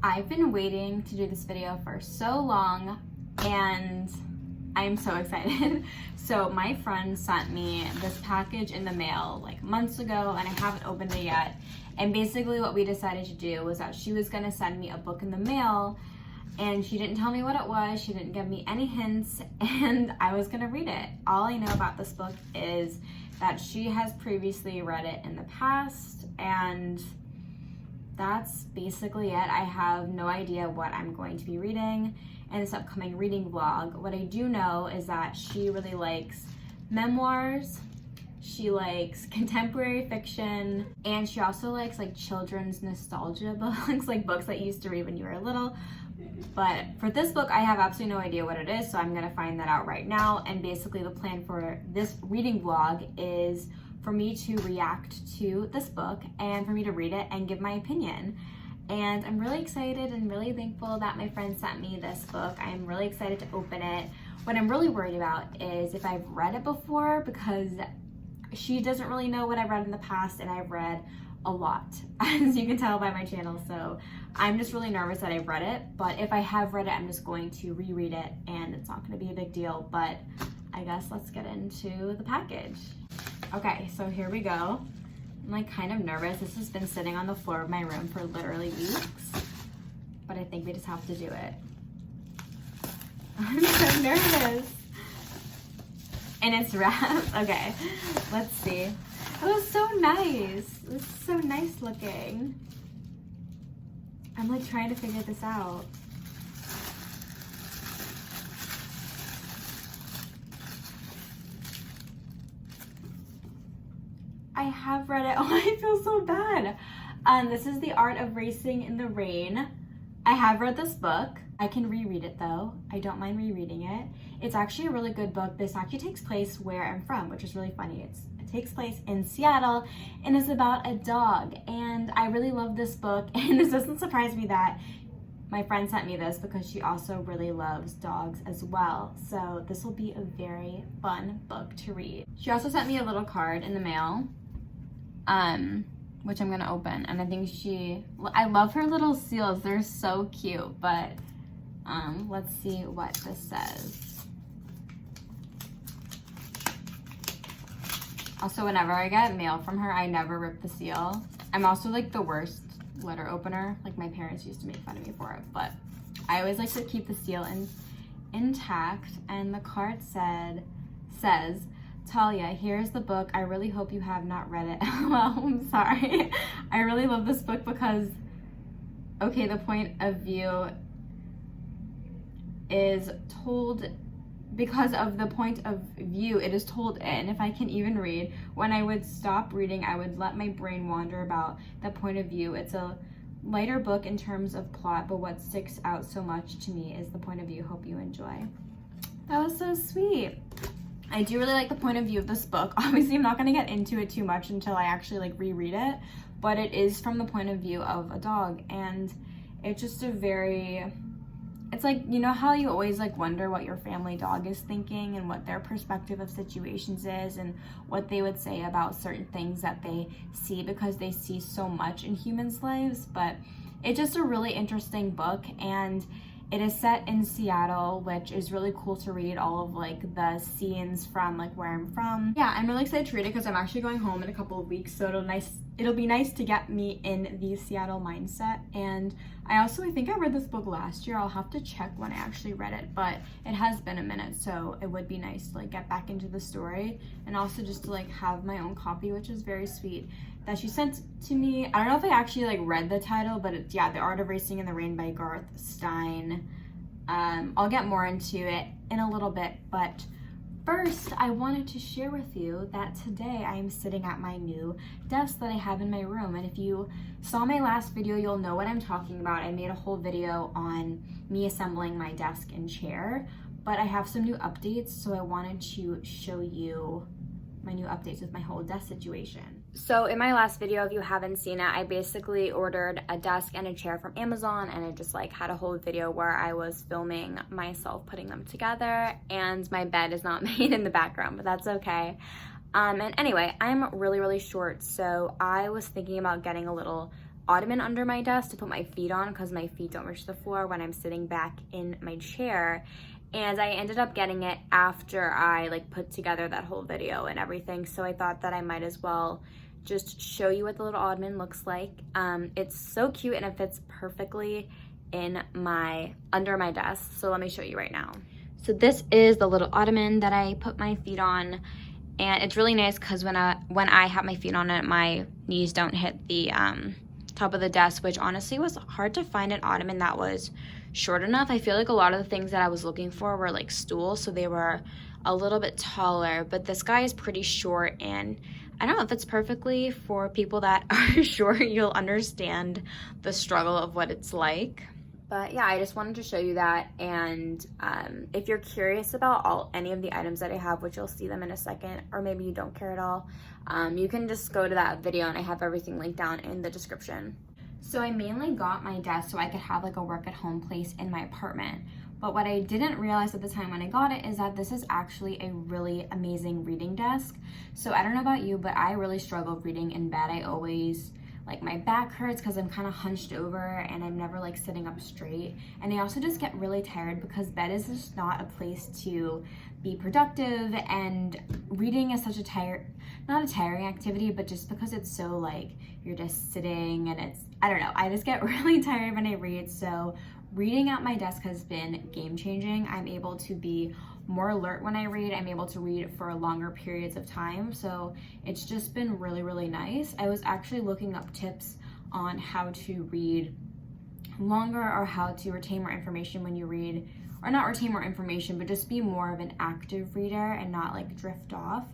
I've been waiting to do this video for so long and I'm so excited. So my friend sent me this package in the mail like months ago and I haven't opened it yet. And basically what we decided to do was that she was gonna send me a book in the mail and she didn't tell me what it was, she didn't give me any hints, and I was gonna read it. All I know about this book is that she has previously read it in the past, and that's basically it. I have no idea what I'm going to be reading in this upcoming reading vlog. What I do know is that she really likes memoirs, she likes contemporary fiction, and she also likes like children's nostalgia books, like books that you used to read when you were little. But for this book, I have absolutely no idea what it is, so I'm gonna find that out right now. And basically the plan for this reading vlog is for me to react to this book and for me to read it and give my opinion. And I'm really excited and really thankful that my friend sent me this book. I am really excited to open it. What I'm really worried about is if I've read it before, because she doesn't really know what I've read in the past, and I've read a lot, as you can tell by my channel. So I'm just really nervous that I've read it, but if I have read it, I'm just going to reread it and it's not going to be a big deal. But I guess let's get into the package. Okay, so here we go. I'm like kind of nervous. This has been sitting on the floor of my room for literally weeks, but I think we just have to do it. I'm so nervous. And it's wrapped. Okay, let's see. It was so nice. It was so nice looking. I'm like trying to figure this out. I have read it. Oh, I feel so bad. This is The Art of Racing in the Rain. I have read this book. I can reread it though. I don't mind rereading it. It's actually a really good book. This actually takes place where I'm from, which is really funny. It takes place in Seattle and is about a dog. And I really love this book. And this doesn't surprise me that my friend sent me this because she also really loves dogs as well. So this will be a very fun book to read. She also sent me a little card in the mail, which I'm gonna open. And I think I love her little seals. They're so cute, but let's see what this says. Also, whenever I get mail from her, I never rip the seal. I'm also like the worst letter opener. Like my parents used to make fun of me for it, but I always like to keep the seal intact. And the card says, Talia, here's the book. I really hope you have not read it. Well, I'm sorry. I really love this book because, okay, the point of view is told, because of the point of view it is told in. If I can even read, when I would stop reading, I would let my brain wander about the point of view. It's a lighter book in terms of plot, but what sticks out so much to me is the point of view. Hope you enjoy. That was so sweet. I do really like the point of view of this book. Obviously, I'm not going to get into it too much until I actually like reread it, but it is from the point of view of a dog, and it's just it's like, you know how you always like wonder what your family dog is thinking and what their perspective of situations is and what they would say about certain things that they see, because they see so much in humans' lives. But it's just a really interesting book, and it is set in Seattle, which is really cool to read all of like the scenes from like where I'm from. Yeah, I'm really excited to read it because I'm actually going home in a couple of weeks, so it'll be nice to get me in the Seattle mindset. And I think I read this book last year. I'll have to check when I actually read it, but it has been a minute, so it would be nice to like get back into the story and also just to like have my own copy, which is very sweet that she sent to me. I don't know if I actually like read the title, but it's, yeah, The Art of Racing in the Rain by Garth, Stein. I'll get more into it in a little bit, but first I wanted to share with you that today I am sitting at my new desk that I have in my room. And if you saw my last video, you'll know what I'm talking about. I made a whole video on me assembling my desk and chair, but I have some new updates, so I wanted to show you my new updates with my whole desk situation. So in my last video, if you haven't seen it, I basically ordered a desk and a chair from Amazon, and I just like had a whole video where I was filming myself putting them together, and my bed is not made in the background, but that's okay. And anyway, I'm really short, so I was thinking about getting a little ottoman under my desk to put my feet on because my feet don't reach the floor when I'm sitting back in my chair. And I ended up getting it after I like put together that whole video and everything. So I thought that I might as well just show you what the little ottoman looks like. It's so cute and it fits perfectly in under my desk. So let me show you right now. So this is the little ottoman that I put my feet on. And it's really nice because when I have my feet on it, my knees don't hit the top of the desk, which honestly was hard to find an ottoman that was short enough. I feel like a lot of the things that I was looking for were like stools, so they were a little bit taller, but this guy is pretty short, and I don't know if it's perfectly for people that are short. You'll understand the struggle of what it's like. But yeah, I just wanted to show you that, and if you're curious about any of the items that I have, which you'll see them in a second, or maybe you don't care at all, you can just go to that video and I have everything linked down in the description. So I mainly got my desk so I could have like a work at home place in my apartment. But what I didn't realize at the time when I got it is that this is actually a really amazing reading desk. So I don't know about you, but I really struggle reading in bed. I always, like, my back hurts because I'm kind of hunched over and I'm never like sitting up straight. And I also just get really tired because bed is just not a place to be productive, and reading is such a not a tiring activity, but just because it's so like you're just sitting and I don't know, I just get really tired when I read. So reading at my desk has been game changing. I'm able to be more alert when I read. I'm able to read for longer periods of time. So it's just been really, really nice. I was actually looking up tips on how to read longer or how to retain more information when you read, or not retain more information, but just be more of an active reader and not like drift off.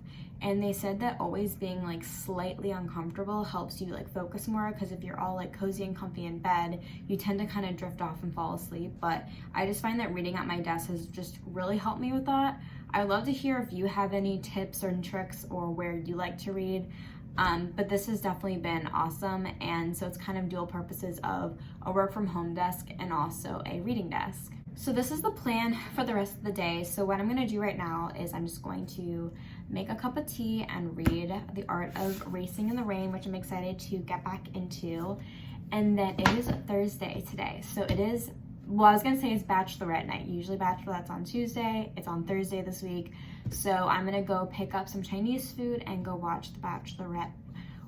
And they said that always being like slightly uncomfortable helps you like focus more, because if you're all like cozy and comfy in bed, you tend to kind of drift off and fall asleep. But I just find that reading at my desk has just really helped me with that. I'd love to hear if you have any tips or tricks or where you like to read. But this has definitely been awesome. And so it's kind of dual purposes of a work from home desk and also a reading desk. So this is the plan for the rest of the day. So what I'm gonna do right now is I'm just going to make a cup of tea and read The Art of Racing in the Rain, which I'm excited to get back into. And then it is Thursday today. So it is, well, I was gonna say it's Bachelorette night. Usually Bachelorette's on Tuesday. It's on Thursday this week. So I'm gonna go pick up some Chinese food and go watch The Bachelorette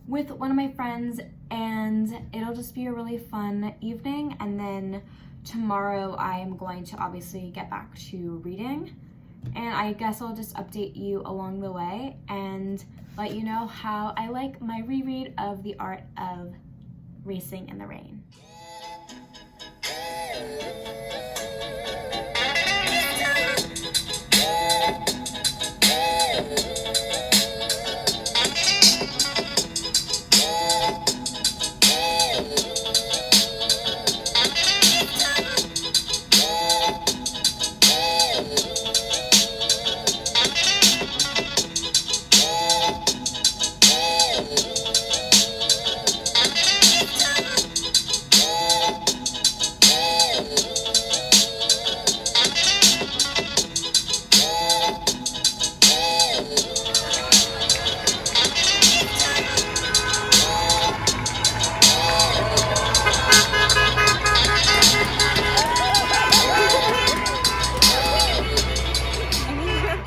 with one of my friends, and it'll just be a really fun evening. And then tomorrow I am going to obviously get back to reading, and I guess I'll just update you along the way and let you know how I like my reread of The Art of Racing in the Rain.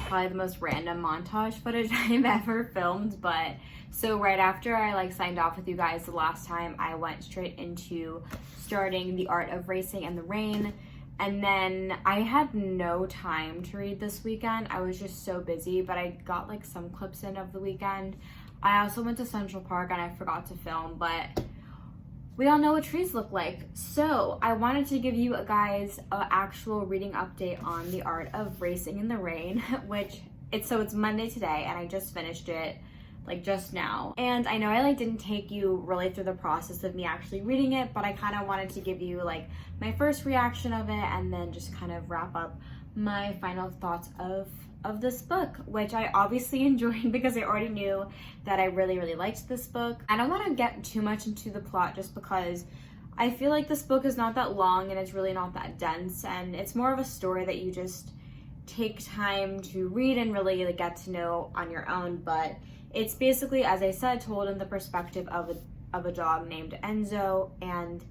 Probably the most random montage footage I've ever filmed, but so right after I like signed off with you guys the last time, I went straight into starting The Art of Racing in the Rain, and then I had no time to read this weekend. I was just so busy, but I got like some clips in of the weekend. I also went to Central Park and I forgot to film, but we all know what trees look like. So I wanted to give you guys an actual reading update on The Art of Racing in the Rain, which it's Monday today and I just finished it like just now. And I know I like didn't take you really through the process of me actually reading it, but I kind of wanted to give you like my first reaction of it and then just kind of wrap up my final thoughts of this book, which I obviously enjoyed because I already knew that I really, really liked this book. I don't want to get too much into the plot just because I feel like this book is not that long and it's really not that dense, and it's more of a story that you just take time to read and really like, get to know on your own. But it's basically, as I said, told in the perspective of of a dog named Enzo, and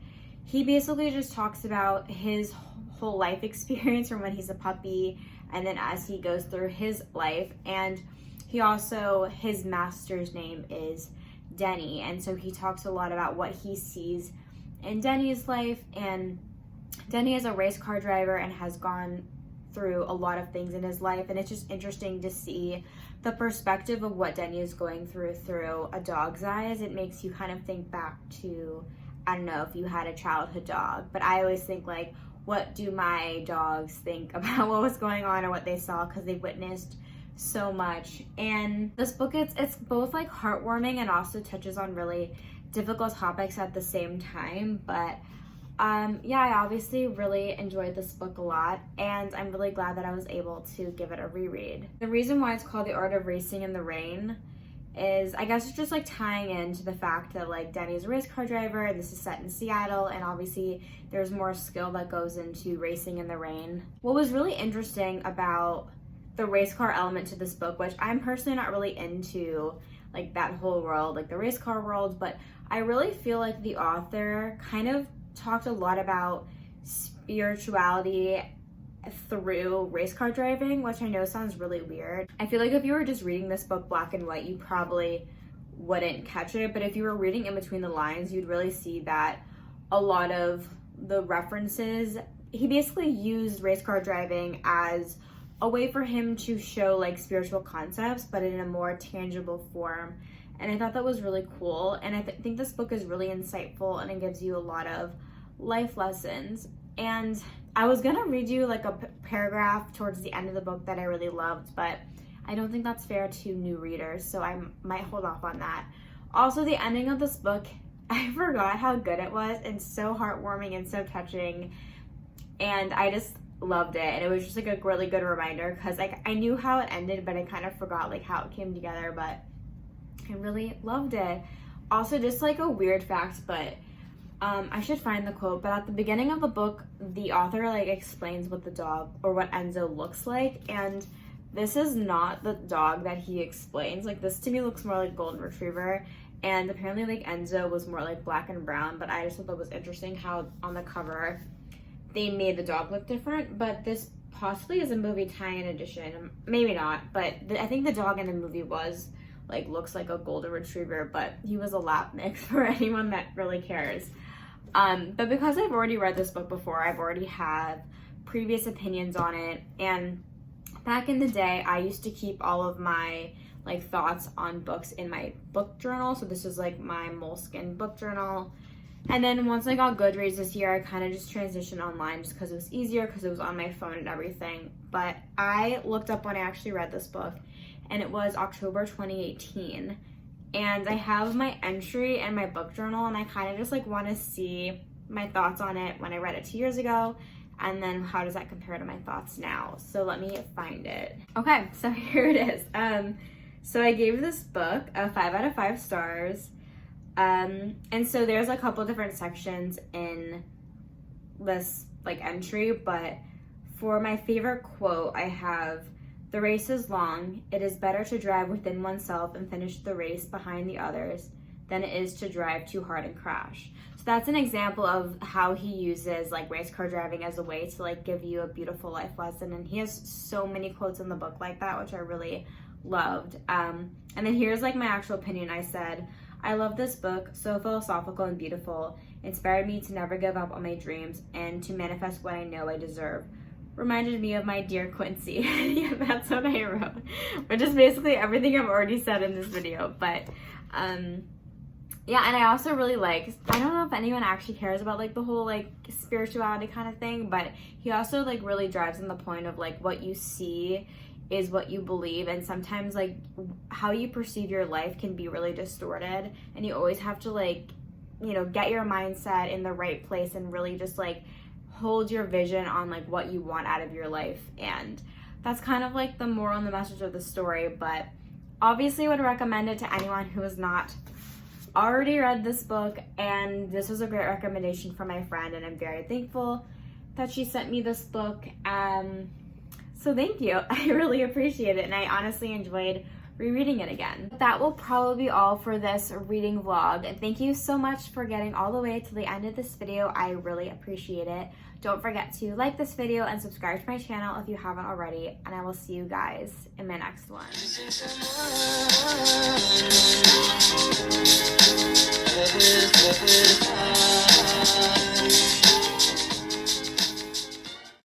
he basically just talks about his whole life experience from when he's a puppy and then as he goes through his life. And he also, his master's name is Denny, and so he talks a lot about what he sees in Denny's life. And Denny is a race car driver and has gone through a lot of things in his life, and it's just interesting to see the perspective of what Denny is going through a dog's eyes. It makes you kind of think back to, I don't know, if you had a childhood dog, but I always think like, what do my dogs think about what was going on or what they saw, because they witnessed so much. And this book, it's both like heartwarming and also touches on really difficult topics at the same time. But yeah, I obviously really enjoyed this book a lot, and I'm really glad that I was able to give it a reread. The reason why it's called The Art of Racing in the Rain is, I guess it's just like tying into the fact that like Denny's a race car driver and this is set in Seattle, and obviously there's more skill that goes into racing in the rain. What was really interesting about the race car element to this book, which I'm personally not really into like that whole world, like the race car world, but I really feel like the author kind of talked a lot about spirituality through race car driving, which I know sounds really weird. I feel like if you were just reading this book black and white, you probably wouldn't catch it, but if you were reading in between the lines, you'd really see that a lot of the references, he basically used race car driving as a way for him to show like spiritual concepts, but in a more tangible form. And I thought that was really cool, and I think this book is really insightful, and it gives you a lot of life lessons. And I was gonna read you like a paragraph towards the end of the book that I really loved, but I don't think that's fair to new readers, so I might hold off on that. Also, the ending of this book, I forgot how good it was, and so heartwarming and so touching, and I just loved it. And it was just like a really good reminder, because like I knew how it ended, but I kind of forgot like how it came together, but I really loved it. Also, just like a weird fact, but I should find the quote, but at the beginning of the book, the author like explains what the dog, or what Enzo looks like, and this is not the dog that he explains. Like, this to me looks more like golden retriever, and apparently like Enzo was more like black and brown, but I just thought that was interesting how on the cover they made the dog look different. But this possibly is a movie tie-in edition, maybe not, but I think the dog in the movie was like, looks like a golden retriever, but he was a lap mix for anyone that really cares. But because I've already read this book before, I've already had previous opinions on it, and back in the day, I used to keep all of my like thoughts on books in my book journal. So this is like my Moleskine book journal. And then once I got Goodreads this year, I kind of just transitioned online just because it was easier, because it was on my phone and everything. But I looked up when I actually read this book, and it was October 2018. And I have my entry in my book journal, and I kind of just like want to see my thoughts on it when I read it 2 years ago, and then how does that compare to my thoughts now. So let me find it. Okay, so here it is. So I gave this book a 5 out of 5 stars. And so there's a couple different sections in this like entry, but for my favorite quote, I have, "The race is long. It is better to drive within oneself and finish the race behind the others than it is to drive too hard and crash." So that's an example of how he uses like race car driving as a way to like give you a beautiful life lesson. And he has so many quotes in the book like that, which I really loved. And then here's like my actual opinion. I said, "I love this book, so philosophical and beautiful. Inspired me to never give up on my dreams and to manifest what I know I deserve. Reminded me of my dear Quincy." Yeah, that's what I wrote, which is basically everything I've already said in this video. But yeah, and I also really like, I don't know if anyone actually cares about like the whole like spirituality kind of thing, but he also like really drives in the point of like what you see is what you believe, and sometimes like how you perceive your life can be really distorted, and you always have to like, you know, get your mindset in the right place and really just like hold your vision on like what you want out of your life. And that's kind of like the moral and the message of the story. But obviously I would recommend it to anyone who has not already read this book, and this was a great recommendation from my friend, and I'm very thankful that she sent me this book. So thank you. I really appreciate it, and I honestly enjoyed rereading it again. That will probably be all for this reading vlog. Thank you so much for getting all the way to the end of this video. I really appreciate it. Don't forget to like this video and subscribe to my channel if you haven't already, and I will see you guys in my next one.